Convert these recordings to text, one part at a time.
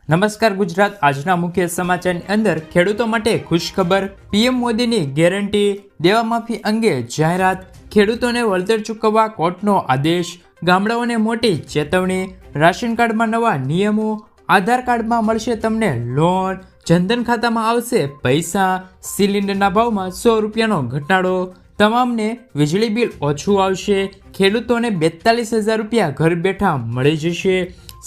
નમસ્કાર ગુજરાત, આજના મુખ્ય સમાચારની અંદર ખેડૂતો માટે ખુશખબર, પીએમ મોદીની ગેરંટી, દેવા માફી અંગે જાહેરાત, ખેડૂતોને વળતર ચૂકવવા કોર્ટનો આદેશ, ગામડાઓને મોટી ચેતવણી, રાશન કાર્ડમાં નવા નિયમો, આધાર કાર્ડમાં મળશે તમને લોન, જનધન ખાતામાં આવશે પૈસા, સિલિન્ડરના ભાવમાં 100 રૂપિયાનો ઘટાડો, તમામને વીજળી બિલ ઓછું આવશે, ખેડૂતોને 42,000 રૂપિયા ઘર બેઠા મળી જશે,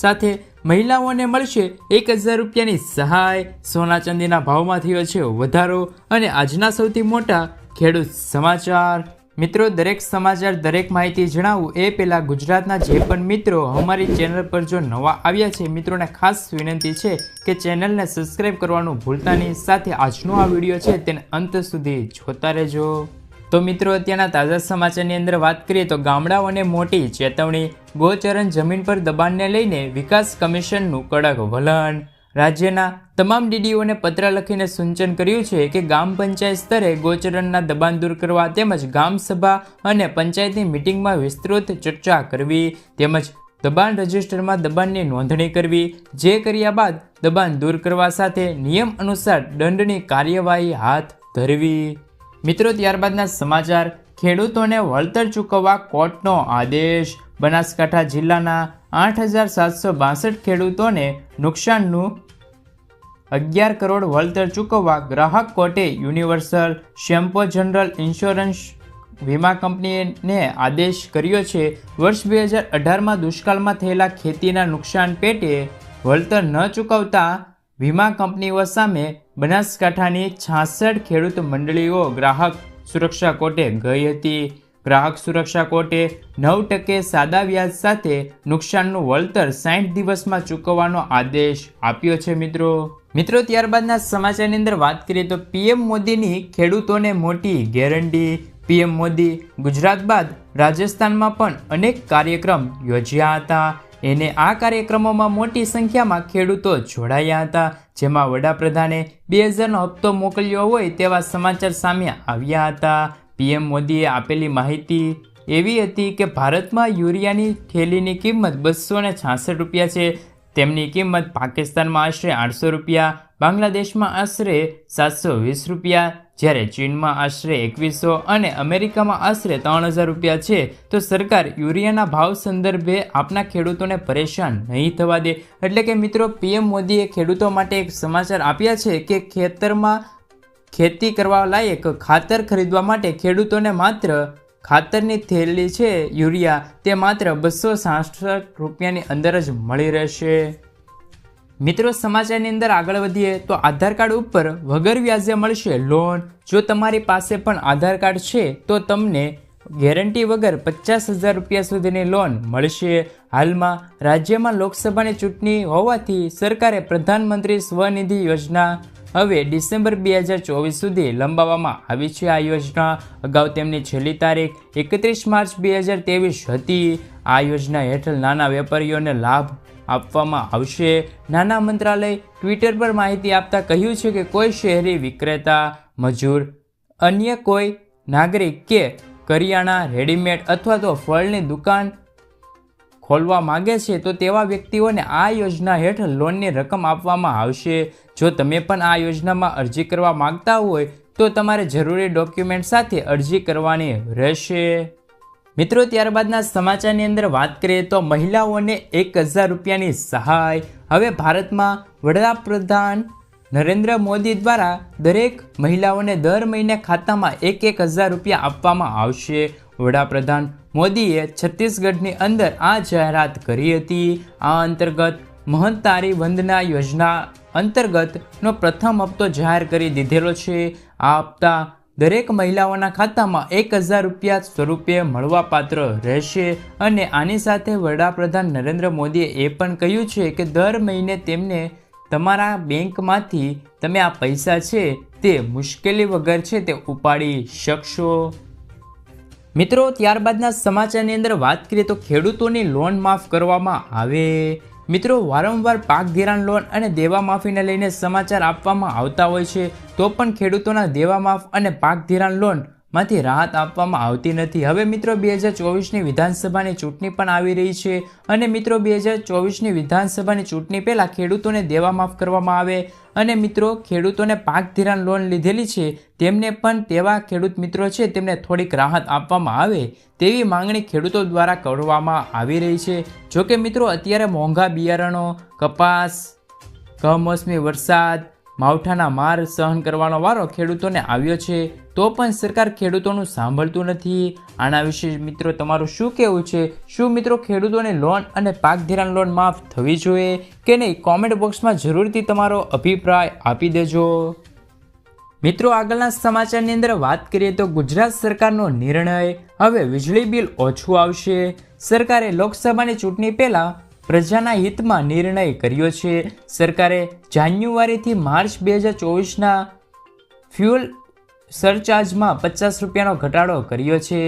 સાથે મહિલાઓને મળશે 1,000 રૂપિયાની સહાય, સોના ચાંદીના ભાવમાં થયો છે વધારો અને આજના સૌથી મોટા ખેડૂત સમાચાર. મિત્રો, દરેક સમાચાર, દરેક માહિતી જણાવું એ પહેલાં ગુજરાતના જે પણ મિત્રો અમારી ચેનલ પર જો નવા આવ્યા છે મિત્રોને ખાસ વિનંતી છે કે ચેનલને સબસ્ક્રાઈબ કરવાનું ભૂલતા નહીં, સાથે આજનો આ વિડીયો છે તેને અંત સુધી જોતા રહેજો. તો મિત્રો, અત્યારના તાજા સમાચારની અંદર વાત કરીએ તો ગામડાઓને મોટી ચેતવણી, ગોચરણ જમીન પર દબાણને લઈને વિકાસ કમિશનનું કડક વલણ, રાજ્યના તમામ ડીડીઓને પત્ર લખીને સૂચન કર્યું છે કે ગ્રામ પંચાયત સ્તરે ગોચરણના દબાણ દૂર કરવા તેમજ ગ્રામ સભા અને પંચાયતની મિટિંગમાં વિસ્તૃત ચર્ચા કરવી તેમજ દબાણ રજિસ્ટરમાં દબાણની નોંધણી કરવી, જે કર્યા બાદ દબાણ દૂર કરવા સાથે નિયમ અનુસાર દંડની કાર્યવાહી હાથ ધરવી. મિત્રો, ત્યારબાદના સમાચાર, ખેડૂતોને વળતર ચૂકવવા કોર્ટનો આદેશ, બનાસકાંઠા જિલ્લાના 8,762 ખેડૂતોને નુકસાનનું 11 કરોડ વળતર ચૂકવવા ગ્રાહક કોર્ટે યુનિવર્સલ શેમ્પો જનરલ ઇન્સ્યોરન્સ વીમા કંપનીને આદેશ કર્યો છે. વર્ષ 2018માં દુષ્કાળમાં થયેલા ખેતીના નુકસાન પેટે વળતર ન ચૂકવતા વીમા કંપનીઓ સામે બનાસકાંઠાની 66 ખેડૂત મંડળીઓ ગ્રાહક સુરક્ષા કોર્ટે ગઈ હતી. ગ્રાહક સુરક્ષા કોર્ટે 9% સાદા વ્યાજ સાથે નુકસાનનું વળતર 60 દિવસમાં ચૂકવવાનો આદેશ આપ્યો છે. મિત્રો, ત્યારબાદના સમાચારની અંદર વાત કરીએ તો પીએમ મોદીની ખેડૂતોને મોટી ગેરંટી, પીએમ મોદી ગુજરાત બાદ રાજસ્થાનમાં પણ અનેક કાર્યક્રમ યોજ્યા હતા. આ કાર્યક્રમોમાં મોટી સંખ્યામાં ખેડૂતો જોડાયા હતા, જેમાં વડાપ્રધાને 2000નો હપ્તો મોકલ્યો હોય તેવા સમાચાર સામે આવ્યા હતા. પીએમ મોદીએ આપેલી માહિતી એવી હતી કે ભારતમાં યુરિયાની થેલીની કિંમત 266 રૂપિયા છે. તેમની કિંમત પાકિસ્તાનમાં આશરે 800 રૂપિયા, બાંગ્લાદેશમાં આશરે 720 રૂપિયા, જ્યારે ચીનમાં આશરે 2100 અને અમેરિકામાં આશરે 3000 રૂપિયા છે. તો સરકાર યુરિયાના ભાવ સંદર્ભે આપના ખેડૂતોને પરેશાન નહીં થવા દે. એટલે કે મિત્રો, પીએમ મોદીએ ખેડૂતો માટે એક સમાચાર આપ્યા છે કે ખેતરમાં ખેતી કરવા લાયક ખાતર ખરીદવા માટે ખેડૂતોને માત્ર ખાતરની થેલી છે યુરિયા તે માત્ર 266 રૂપિયાની અંદર જ મળી રહેશે. મિત્રો, સમાચારની અંદર આગળ વધીએ તો આધાર કાર્ડ ઉપર વગર વ્યાજે મળશે લોન. જો તમારી પાસે પણ આધાર કાર્ડ છે તો તમને ગેરંટી વગર 50,000 રૂપિયા સુધીની લોન મળશે. હાલમાં રાજ્યમાં લોકસભાની ચૂંટણી હોવાથી સરકારે પ્રધાનમંત્રી સ્વનિધિ યોજના હવે ડિસેમ્બર 2024 સુધી લંબાવવામાં આવી છે. આ યોજના અગાઉ તેમની છેલ્લી તારીખ 31 માર્ચ 2023 હતી. આ યોજના હેઠળ નાના વેપારીઓને લાભ આપવામાં આવશે. નાના મંત્રાલય ટ્વિટર પર માહિતી આપતા કહ્યું છે કે કોઈ શહેરી વિક્રેતા, મજૂર, અન્ય કોઈ નાગરિક કે કરિયાણા, રેડીમેડ અથવા તો ફળની દુકાન ખોલવા માંગે છે તો તેવા વ્યક્તિઓને આ યોજના હેઠળ લોનની રકમ આપવામાં આવશે. જો તમે પણ આ યોજનામાં અરજી કરવા માંગતા હોય તો તમારે જરૂરી ડોક્યુમેન્ટ સાથે અરજી કરવાની રહેશે. મિત્રો, ત્યારબાદના સમાચારની અંદર વાત કરીએ તો મહિલાઓને 1,000 રૂપિયાની સહાય. હવે ભારતમાં વડાપ્રધાન નરેન્દ્ર મોદી દ્વારા દરેક મહિલાઓને દર મહિને ખાતામાં 1,000 રૂપિયા આપવામાં આવશે. વડાપ્રધાન મોદીએ છત્તીસગઢની અંદર આ જાહેરાત કરી હતી. આ અંતર્ગત મહંતારી વંદના યોજના અંતર્ગતનો પ્રથમ હપ્તો જાહેર કરી દીધેલો છે. આ હપ્તા દરેક મહિલાઓના ખાતામાં 1,000 રૂપિયા સ્વરૂપે મળવાપાત્ર રહેશે. અને આની સાથે વડાપ્રધાન નરેન્દ્ર મોદીએ એ પણ કહ્યું છે કે દર મહિને તેમને તમારા બેંકમાંથી તમે આ પૈસા છે તે મુશ્કેલી વગર છે તે ઉપાડી શકશો. મિત્રો, ત્યારબાદના સમાચારની અંદર વાત કરીએ તો ખેડૂતોની લોન માફ કરવામાં આવે. મિત્રો, વારંવાર પાક ધિરાણ લોન અને દેવા માફીને લઈને સમાચાર આપવામાં આવતા હોય છે, તો પણ ખેડૂતોના દેવા માફ અને પાક ધિરાણ લોન માંથી રાહત આપવામાં આવતી નથી. હવે મિત્રો 2024ની વિધાનસભાની ચૂંટણી પણ આવી રહી છે અને મિત્રો 2024ની વિધાનસભાની ચૂંટણી પહેલાં ખેડૂતોને દેવા માફ કરવામાં આવે અને મિત્રો ખેડૂતોને પાક ધિરાણ લોન લીધેલી છે તેમને પણ તેવા ખેડૂત મિત્રો છે તેમને થોડીક રાહત આપવામાં આવે તેવી માંગણી ખેડૂતો દ્વારા કરવામાં આવી રહી છે. જોકે મિત્રો અત્યારે મોંઘા બિયારણો, કપાસ, કમોસમી વરસાદ, માવઠાના માર સહન કરવાનો વારો ખેડૂતોને આવ્યો છે તો પણ સરકાર ખેડૂતોનું સાંભળતું નથી. આના વિશે મિત્રો તમારું શું કહેવું છે? શું મિત્રો ખેડૂતોને લોન અને પાક ધિરાણ લોન માફ થવી જોઈએ કે નહીં? કોમેન્ટ બોક્સમાં જરૂરથી તમારો અભિપ્રાય આપી દેજો. મિત્રો આગળના સમાચારની અંદર વાત કરીએ તો ગુજરાત સરકારનો નિર્ણય, હવે વીજળી બિલ ઓછું આવશે. સરકારે લોકસભાની ચૂંટણી પહેલા પ્રજાના હિતમાં નિર્ણય કર્યો છે. સરકારે જાન્યુઆરીથી માર્ચ 2024ના ફ્યુઅલ સરચાર્જમાં 50 રૂપિયાનો ઘટાડો કર્યો છે.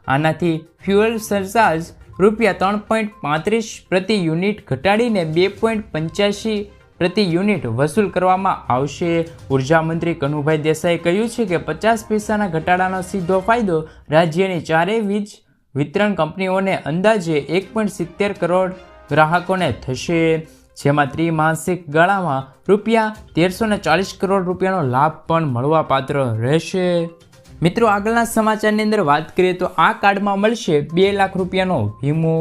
આનાથી ફ્યુઅલ સરચાર્જ ₹3.35 પ્રતિ યુનિટ ઘટાડીને ₹2.85 પ્રતિ યુનિટ વસૂલ કરવામાં આવશે. ઉર્જા મંત્રી કનુભાઈ દેસાઈએ કહ્યું છે કે 50 પૈસાના ઘટાડાનો સીધો ફાયદો રાજ્યની ચારેય વીજ વિતરણ કંપનીઓને અંદાજે 1.70 કરોડ ગ્રાહકોને થશે, જેમાં ત્રિમાસિક ગાળામાં ₹1340 કરોડ રૂપિયાનો લાભ પણ મળવાપાત્ર રહેશે. મિત્રો આગળના સમાચારની અંદર વાત કરીએ તો આ કાર્ડમાં મળશે 2 લાખ રૂપિયાનો વીમો.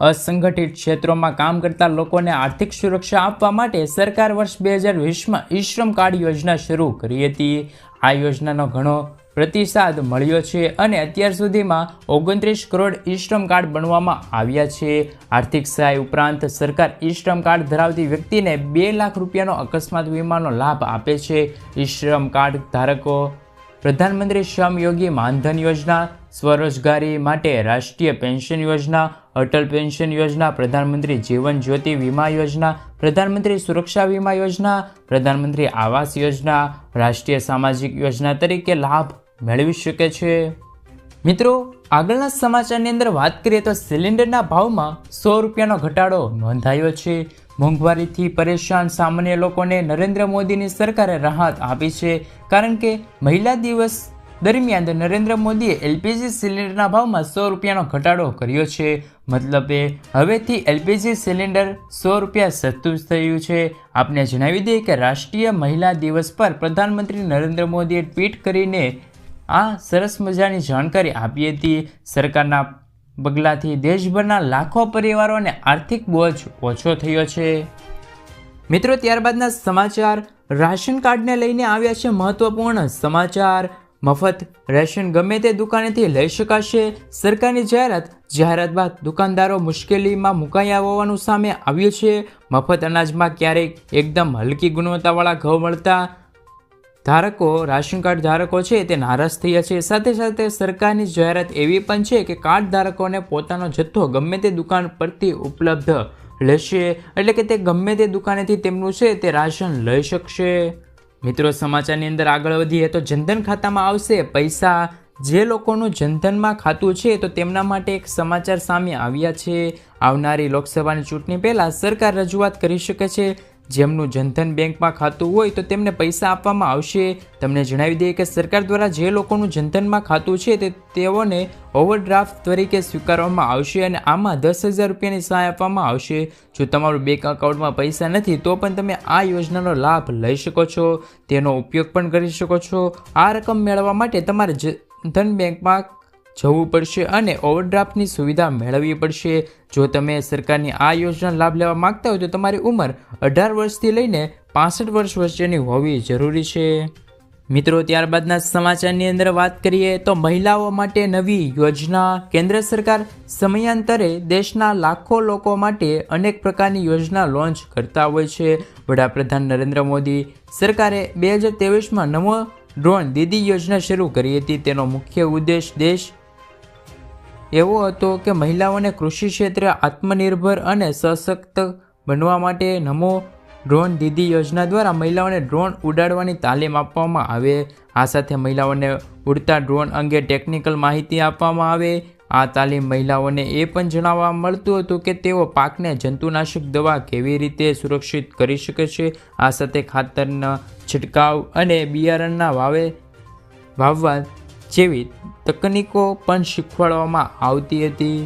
અસંગઠિત ક્ષેત્રોમાં કામ કરતા લોકોને આર્થિક સુરક્ષા આપવા માટે સરકાર વર્ષ 2020માં ઈ-શ્રમ કાર્ડ યોજના શરૂ કરી હતી. આ યોજનાનો ઘણો પ્રતિસાદ મળ્યો છે અને અત્યાર સુધીમાં 29 કરોડ ઈ-શ્રમ કાર્ડ બનવામાં આવ્યા છે. આર્થિક સહાય ઉપરાંત સરકાર ઈ-શ્રમ કાર્ડ ધરાવતી વ્યક્તિને 2 લાખ રૂપિયાનો અકસ્માત વીમાનો લાભ આપે છે. ઈ-શ્રમ કાર્ડ ધારકો પ્રધાનમંત્રી શ્રમયોગી માનધન યોજના, સ્વરોજગારી માટે રાષ્ટ્રીય પેન્શન યોજના, અટલ પેન્શન યોજના, પ્રધાનમંત્રી જીવન જ્યોતિ વીમા યોજના, પ્રધાનમંત્રી સુરક્ષા વીમા યોજના, પ્રધાનમંત્રી આવાસ યોજના, રાષ્ટ્રીય સામાજિક યોજના તરીકે લાભ મેળવી શકે છે. મિત્રો આગળના સમાચારની અંદર વાત કરીએ તો સિલિન્ડરના ભાવમાં 100 રૂપિયાનો ઘટાડો નોંધાયો છે. મોંઘવારીથી પરેશાન સામાન્ય લોકોને નરેન્દ્ર મોદીની સરકારે રાહત આપી છે, કારણ કે મહિલા દિવસ દરમિયાન નરેન્દ્ર મોદીએ એલપીજી સિલિન્ડરના ભાવમાં 100 રૂપિયાનો ઘટાડો કર્યો છે. મતલબે હવેથી એલપીજી સિલિન્ડર 100 રૂપિયા સસ્તું થયું છે. આપને જણાવી દઈએ કે રાષ્ટ્રીય મહિલા દિવસ પર પ્રધાનમંત્રી નરેન્દ્ર મોદીએ ટ્વીટ કરીને આ સરસ મજાની જાણકારી આપી હતી. સરકારના પગલાંથી દેશભરના લાખો પરિવારોને આર્થિક બોજ ઓછો થયો છે. મિત્રો ત્યારબાદના સમાચાર રાશન કાર્ડને લઈને આવ્યા છે મહત્વપૂર્ણ સમાચાર. મફત રેશન ગમે તે દુકાનેથી લઈ શકાશે. સરકારની જાહેરાત બાદ દુકાનદારો મુશ્કેલીમાં મુકાયા હોવાનું સામે આવ્યું છે. મફત અનાજમાં ક્યારેક એકદમ હલકી ગુણવત્તાવાળા ઘઉં મળતા રાશન કાર્ડ ધારકો છે તે નારાજ થયા છે. સાથે સાથે સરકારની જાહેરાત એવી પણ છે કે કાર્ડ ધારકોને પોતાનો જથ્થો ગમે તે દુકાન પરથી ઉપલબ્ધ લેશે, એટલે કે તે ગમે તે દુકાનેથી તેમનું છે તે રાશન લઈ શકશે. મિત્રો સમાચારની અંદર આગળ વધીએ તો જનધન ખાતામાં આવશે પૈસા. જે લોકોનું જનધનમાં ખાતું છે તો તેમના માટે એક સમાચાર સામે આવ્યા છે. આવનારી લોકસભાની ચૂંટણી પહેલાં સરકાર રજૂઆત કરી શકે છે. જેમનું જનધન બેંકમાં ખાતું હોય તો તેમને પૈસા આપવામાં આવશે. તમને જણાવી દઈએ કે સરકાર દ્વારા જે લોકોનું જનધનમાં ખાતું છે તેઓને ઓવરડ્રાફ્ટ તરીકે સ્વીકારવામાં આવશે અને આમાં 10,000 રૂપિયાની સહાય આપવામાં આવશે. જો તમારું બેંક એકાઉન્ટમાં પૈસા નથી તો પણ તમે આ યોજનાનો લાભ લઈ શકો છો, તેનો ઉપયોગ પણ કરી શકો છો. આ રકમ મેળવવા માટે તમારે જનધન બેંકમાં જવું પડશે અને ઓવરડ્રાફ્ટની સુવિધા મેળવવી પડશે. જો તમે સરકારની આ યોજનાનો લાભ લેવા માંગતા હોય તો તમારી ઉંમર 18 વર્ષથી લઈને 65 વર્ષ વચ્ચેની હોવી જરૂરી છે. મિત્રો ત્યારબાદના સમાચારની અંદર વાત કરીએ તો મહિલાઓ માટે નવી યોજના. કેન્દ્ર સરકાર સમયાંતરે દેશના લાખો લોકો માટે અનેક પ્રકારની યોજના લોન્ચ કરતા હોય છે. વડાપ્રધાન નરેન્દ્ર મોદી સરકારે 2023માં નમો ડ્રોન દીદી યોજના શરૂ કરી હતી. તેનો મુખ્ય ઉદ્દેશ એવો હતો કે મહિલાઓને કૃષિ ક્ષેત્રે આત્મનિર્ભર અને સશક્ત બનવા માટે નમો ડ્રોન દીદી યોજના દ્વારા મહિલાઓને ડ્રોન ઉડાડવાની તાલીમ આપવામાં આવે. આ સાથે મહિલાઓને ઉડતા ડ્રોન અંગે ટેકનિકલ માહિતી આપવામાં આવે. આ તાલીમ મહિલાઓને એ પણ જણાવવા મળતું હતું કે તેઓ પાકને જંતુનાશક દવા કેવી રીતે સુરક્ષિત કરી શકે છે. આ સાથે ખાતરના છંટકાવ અને બિયારણના વાવવા જેવી તકનીકો પણ શીખવાડવામાં આવતી હતી.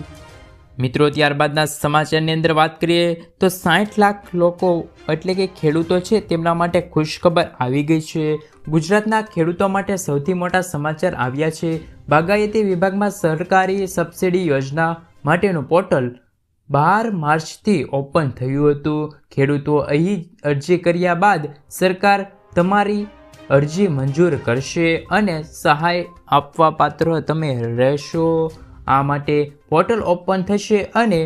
મિત્રો, ત્યારબાદના સમાચારની અંદર વાત કરીએ તો 60 લાખ લોકો એટલે કે ખેડૂતો છે તેમના માટે ખુશખબર આવી ગઈ છે. ગુજરાતના ખેડૂતો માટે સૌથી મોટા સમાચાર આવ્યા છે. બાગાયતી વિભાગમાં સરકારી સબસિડી યોજના માટેનું પોર્ટલ 12 માર્ચથી ઓપન થયું હતું. ખેડૂતો અહીં અરજી કર્યા બાદ સરકાર તમારી અરજી મંજૂર કરશે અને સહાય આપવા પાત્ર તમે રહેશો. આ માટે પોર્ટલ ઓપન થશે અને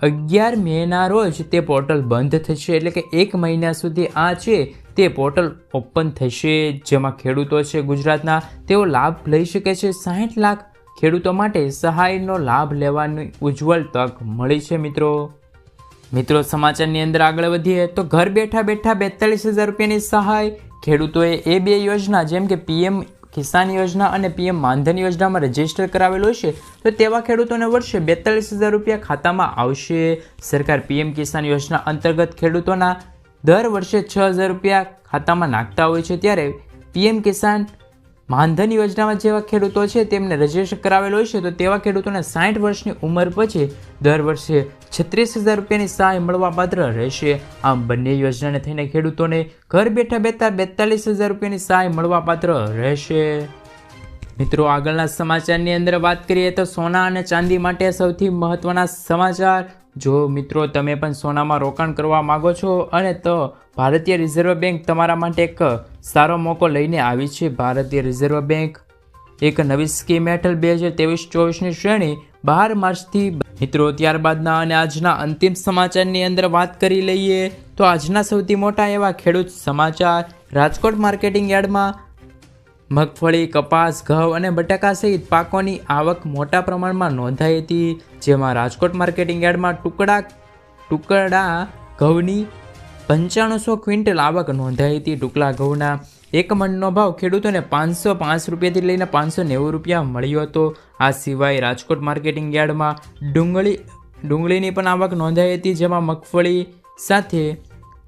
11 મેના રોજ તે પોર્ટલ બંધ થશે. એટલે કે 1 મહિના સુધી આ છે તે પોર્ટલ ઓપન થશે, જેમાં ખેડૂતો છે ગુજરાતના તેઓ લાભ લઈ શકે છે. 60 લાખ ખેડૂતો માટે સહાયનો લાભ લેવાની ઉજ્જવળ તક મળી છે. મિત્રો, સમાચારની અંદર આગળ વધીએ તો ઘર બેઠા 42,000 રૂપિયાની સહાય. ખેડૂતોએ એ બે યોજના જેમ કે પીએમ કિસાન યોજના અને પીએમ માનધન યોજનામાં રજીસ્ટર કરાવેલું હશે તો તેવા ખેડૂતોને વર્ષે 42,000 રૂપિયા ખાતામાં આવશે. સરકાર પીએમ કિસાન યોજના અંતર્ગત ખેડૂતોના દર વર્ષે 6,000 રૂપિયા ખાતામાં નાખતા હોય છે. ત્યારે પીએમ કિસાન માનધન યોજનામાં જેવા ખેડૂતો છે તેમને રજીસ્ટર કરાવેલું હોય છે તો તેવા ખેડૂતોને 60 વર્ષની ઉંમર પછી દર વર્ષે 36,000 રૂપિયાની સહાય મળવાપાત્ર રહેશે. આમ બંને યોજનાને થઈને ખેડૂતોને ઘર બેઠા 42,000 રૂપિયાની સહાય મળવાપાત્ર રહેશે. મિત્રો, આગળના સમાચારની અંદર વાત કરીએ તો સોના અને ચાંદી માટે સૌથી મહત્વના સમાચાર. જો મિત્રો તમે પણ સોનામાં રોકાણ કરવા માગો છો અને તો ભારતીય રિઝર્વ બેંક તમારા માટે એક સારો મોકો લઈને આવી છે. ભારતીય રિઝર્વ બેંક એક નવી સ્કીમ હેઠળ 2023-24ની શ્રેણી 12 માર્ચથી. મિત્રો, ત્યારબાદના અને આજના અંતિમ સમાચારની અંદર વાત કરી લઈએ તો આજના સૌથી મોટા એવા ખેડૂત સમાચાર. રાજકોટ માર્કેટિંગ યાર્ડમાં મગફળી, કપાસ, ઘઉં અને બટાકા સહિત પાકોની આવક મોટા પ્રમાણમાં નોંધાઈ હતી. જેમાં રાજકોટ માર્કેટિંગ યાર્ડમાં ટુકડા ઘઉંની 9500 ક્વિન્ટલ આવક નોંધાઈ હતી. ટુકડા ઘઉંના એક મણનો ભાવ ખેડૂતોને 505 રૂપિયાથી લઈને 590 રૂપિયા મળ્યો હતો. આ સિવાય રાજકોટ માર્કેટિંગ યાર્ડમાં ડુંગળીની પણ આવક નોંધાઈ હતી. જેમાં મગફળી સાથે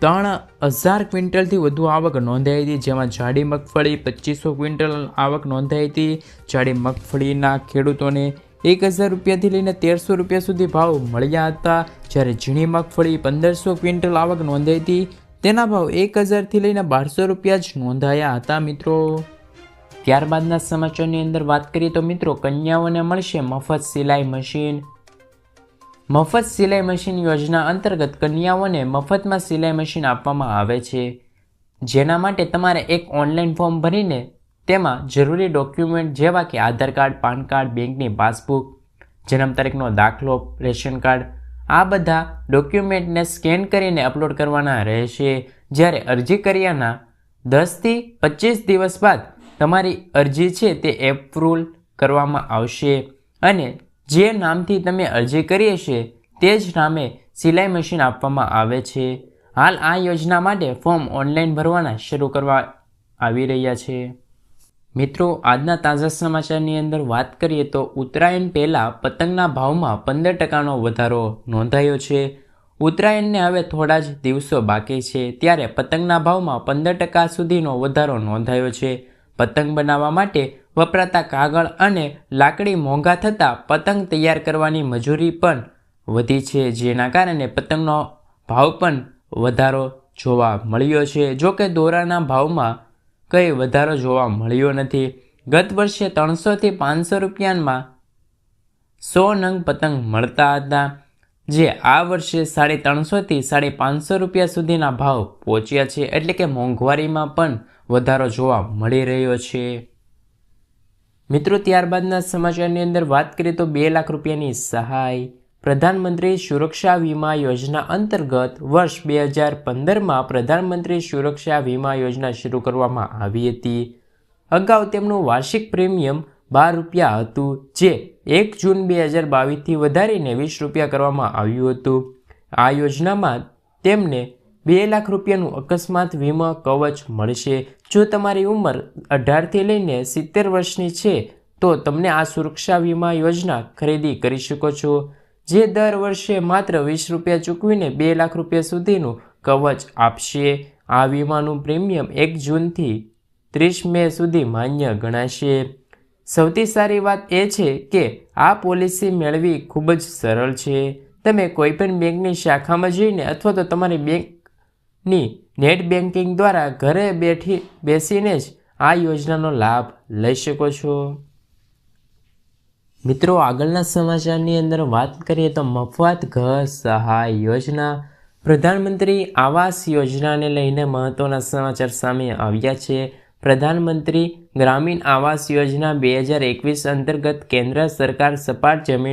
3,000 ક્વિન્ટલથી વધુ આવક નોંધાઈ હતી. જેમાં જાડી મગફળી 2500 ક્વિન્ટલ આવક નોંધાઈ હતી. જાડી મગફળીના ખેડૂતોને 1,000 રૂપિયાથી લઈને 1,300 રૂપિયા સુધી ભાવ મળ્યા હતા. જ્યારે ઝીણી મગફળી 1,500 ક્વિન્ટલ આવક નોંધાઈ હતી. તેના ભાવ 1,000થી લઈને 1,200 રૂપિયા જ નોંધાયા હતા. મિત્રો, ત્યારબાદના સમાચારની અંદર વાત કરીએ તો મિત્રો કન્યાઓને મળશે મફત સિલાઈ મશીન. મફત સિલાઈ મશીન યોજના અંતર્ગત કન્યાઓને મફતમાં સિલાઈ મશીન આપવામાં આવે છે. જેના માટે તમારે એક ઓનલાઈન ફોર્મ ભરીને તેમાં જરૂરી ડોક્યુમેન્ટ જેવા કે આધાર કાર્ડ, પાન કાર્ડ, બેંકની પાસબુક, જન્મ તારીખનો દાખલો, રેશન કાર્ડ, આ બધા ડોક્યુમેન્ટને સ્કેન કરીને અપલોડ કરવાના રહેશે. જ્યારે અરજી કર્યાના 10થી 25 દિવસ બાદ તમારી અરજી છે તે એપ્રુવ કરવામાં આવશે અને જે નામથી તમે અરજી કરી હશે તે જ નામે સિલાઈ મશીન આપવામાં આવે છે. હાલ આ યોજના માટે ફોર્મ ઓનલાઈન ભરવાના શરૂ કરવા આવી રહ્યા છે. મિત્રો, આજના તાજા સમાચારની અંદર વાત કરીએ તો ઉત્તરાયણ પહેલાં પતંગના ભાવમાં 15%નો વધારો નોંધાયો છે. ઉત્તરાયણને હવે થોડા જ દિવસો બાકી છે ત્યારે પતંગના ભાવમાં 15% સુધીનો વધારો નોંધાયો છે. પતંગ બનાવવા માટે વપરાતા કાગળ અને લાકડી મોંઘા થતાં પતંગ તૈયાર કરવાની મજૂરી પણ વધી છે. જેના કારણે પતંગનો ભાવ પણ વધારો જોવા મળ્યો છે. જો કે દોરાના ભાવમાં કંઈ વધારો જોવા મળ્યો નથી. ગત વર્ષે 300થી 500 રૂપિયામાં 100 નંગ પતંગ મળતા હતા, જે આ વર્ષે 350થી 550 રૂપિયા સુધીના ભાવ પહોંચ્યા છે. એટલે કે મોંઘવારીમાં પણ વધારો જોવા મળી રહ્યો છે. મિત્રો, ત્યારબાદના સમાચારની અંદર વાત કરીએ તો 2 લાખ રૂપિયાની સહાય. પ્રધાનમંત્રી સુરક્ષા વીમા યોજના અંતર્ગત વર્ષ 2015માં પ્રધાનમંત્રી સુરક્ષા વીમા યોજના શરૂ કરવામાં આવી હતી. અગાઉ તેમનું વાર્ષિક પ્રીમિયમ 12 રૂપિયા હતું, જે 1 જૂન 2022થી વધારીને 20 રૂપિયા કરવામાં આવ્યું હતું. આ યોજનામાં તેમને 2 લાખ રૂપિયાનું અકસ્માત વીમા કવચ મળશે. જો તમારી ઉંમર 18થી લઈને 70 વર્ષની છે તો તમને આ સુરક્ષા વીમા યોજના ખરીદી કરી શકો છો, જે દર વર્ષે માત્ર 20 રૂપિયા ચૂકવીને 2 લાખ રૂપિયા સુધીનું કવચ આપશે. આ વીમાનું પ્રીમિયમ 1 જૂનથી 30 મે સુધી માન્ય ગણાશે. સૌથી સારી વાત એ છે કે આ પોલિસી મેળવવી ખૂબ જ સરળ છે. તમે કોઈપણ બેંકની શાખામાં જઈને અથવા તો તમારી બેંકની નેટ બેન્કિંગ દ્વારા ઘરે બેસીને જ આ યોજનાનો લાભ લઈ શકો છો. મિત્રો, આગળના સમાચારની અંદર વાત કરીએ તો મફત ઘર સહાય યોજના. પ્રધાનમંત્રી આવાસ યોજનાને લઈને મહત્વના સમાચાર સામે આવ્યા છે. પ્રધાનમંત્રી ગ્રામીણ આવાસ યોજના 2021 અંતર્ગત કેન્દ્ર સરકાર સપાટ જમીન